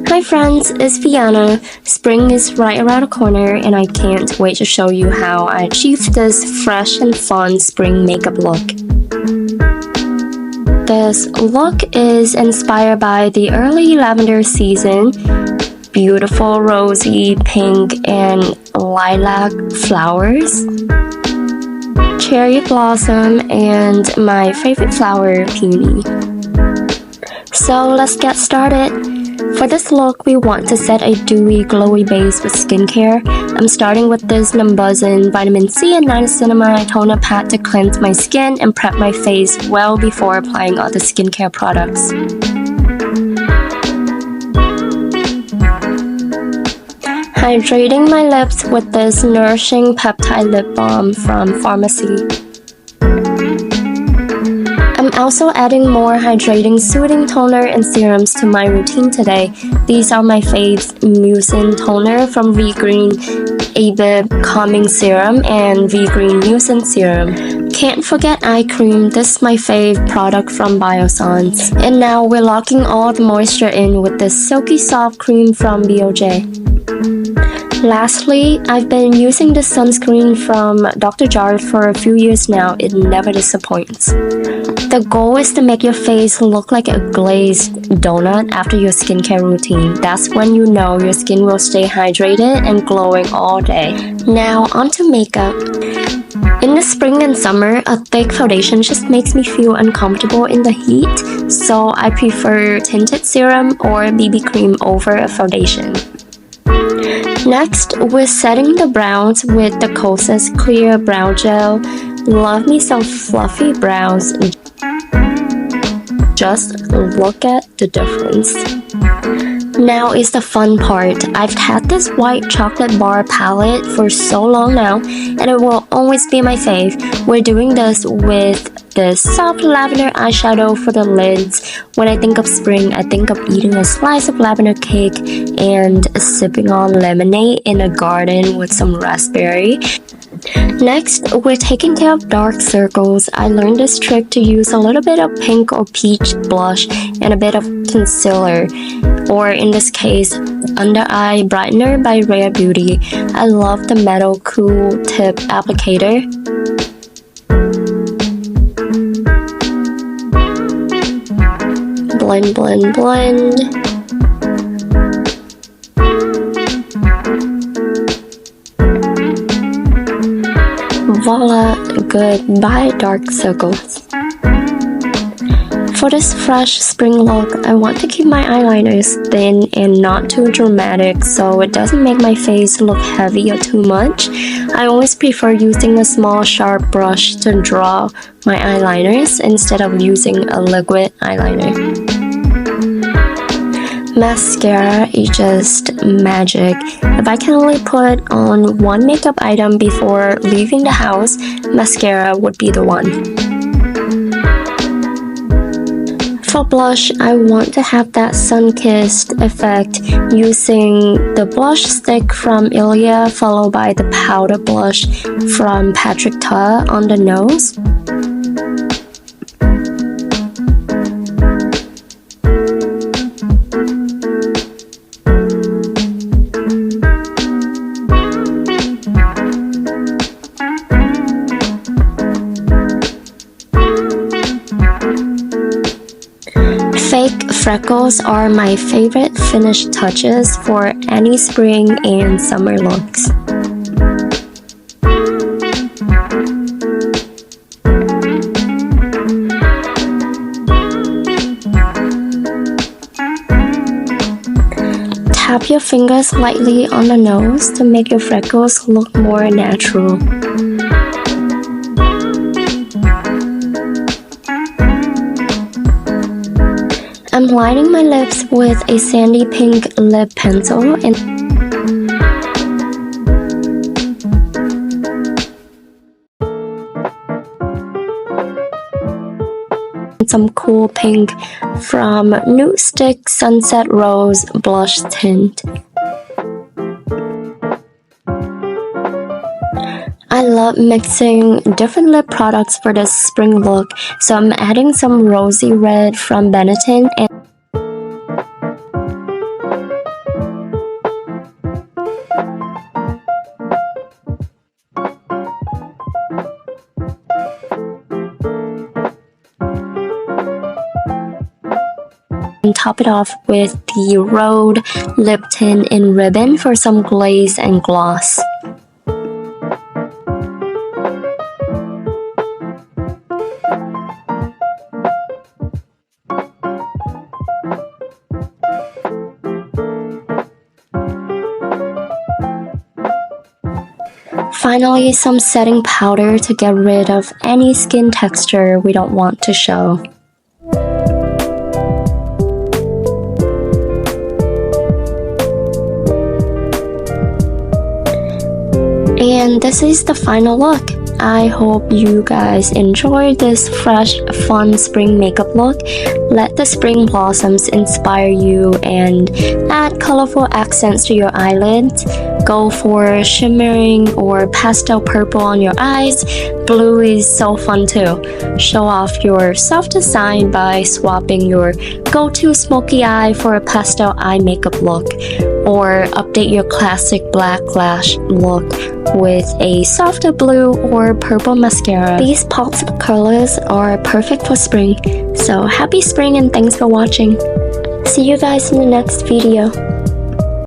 Hi friends, it's Fiona. Spring is right around the corner and I can't wait to show you how I achieved this fresh and fun spring makeup look. This look is inspired by the early lavender season, beautiful rosy pink and lilac flowers, cherry blossom, and my favorite flower, peony. So let's get started. For this look, we want to set a dewy, glowy base with skincare. I'm starting with this Numbuzin Vitamin C and Niacinamide toner pad to cleanse my skin and prep my face well before applying other skincare products. Hydrating my lips with this nourishing peptide lip balm from Pharmacy. I'm also adding more hydrating soothing toner and serums to my routine today. These are my faves: Mucin Toner from V-Green Abib Calming Serum and V-Green Mucin Serum. Can't forget eye cream. This is my fave product from Biossance. And now we're locking all the moisture in with this silky soft cream from BOJ. Lastly, I've been using this sunscreen from Dr. Jart for a few years now. It never disappoints. The goal is to make your face look like a glazed donut after your skincare routine. That's when you know your skin will stay hydrated and glowing all day. Now onto makeup. In the spring and summer, a thick foundation just makes me feel uncomfortable in the heat, so I prefer tinted serum or BB cream over a foundation. Next, we're setting the brows with the Kosas Clear Brow Gel. Love me some fluffy brows. Just look at the difference. Now is the fun part. I've had this white chocolate bar palette for so long now, and it will always be my fave. We're doing this with this soft lavender eyeshadow for the lids. When I think of spring, I think of eating a slice of lavender cake and sipping on lemonade in a garden with some raspberry. Next, we're taking care of dark circles. I learned this trick to use a little bit of pink or peach blush and a bit of concealer, or in this case, Under Eye Brightener by Rare Beauty. I love the metal cool tip applicator. Blend, blend, blend. Voila, goodbye dark circles. For this fresh spring look, I want to keep my eyeliners thin and not too dramatic so it doesn't make my face look heavy or too much. I always prefer using a small sharp brush to draw my eyeliners instead of using a liquid eyeliner. Mascara is just magic. If I can only put on one makeup item before leaving the house, mascara would be the one. For blush, I want to have that sun-kissed effect using the blush stick from Ilia followed by the powder blush from Patrick Ta on the nose. Fake freckles are my favorite finish touches for any spring and summer looks. Tap your fingers lightly on the nose to make your freckles look more natural. I'm lining my lips with a sandy pink lip pencil and some cool pink from Nude Stick Sunset Rose blush tint. I love mixing different lip products for this spring look, so I'm adding some rosy red from Benetton and and top it off with the Rhode lip tint in ribbon for some glaze and gloss. Finally, some setting powder to get rid of any skin texture we don't want to show. And this is the final look. I hope you guys enjoyed this fresh, fun spring makeup look. Let the spring blossoms inspire you and add colorful accents to your eyelids. Go for shimmering or pastel purple on your eyes. Blue is so fun too. Show off your softer side by swapping your go-to smoky eye for a pastel eye makeup look, or update your classic black lash look with a softer blue or purple mascara. These pops of colors are perfect for spring. So happy spring and thanks for watching. See you guys in the next video.